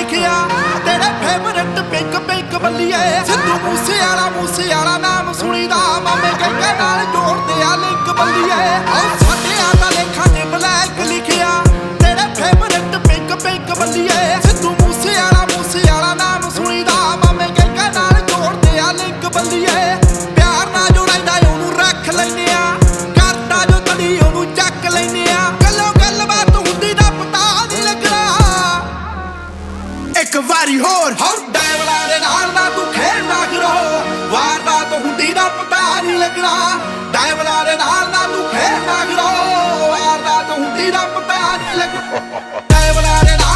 लिखिया तेरे favourite pink pink बल्लिए Sidhu मूसेआला नाम सुनीदा मामे के नाल जोड़दे आ लिंक बल्लिए साडे आदा लेखा च ब्लैक लिखिया तेरे फेवरेट पिंक पिंक बल्लिए सिद्धू मूसेआला नाम सुनीदा मामे के नाल जोड़दे आ लिंक बल्लिए प्यार ना जो रहिंदा ओनू रख लैने आ करदा जो तड़ी ओनू चक लैने आ गल्लों गलबात हुंदी दा पता नहीं लगदा एक वारी होर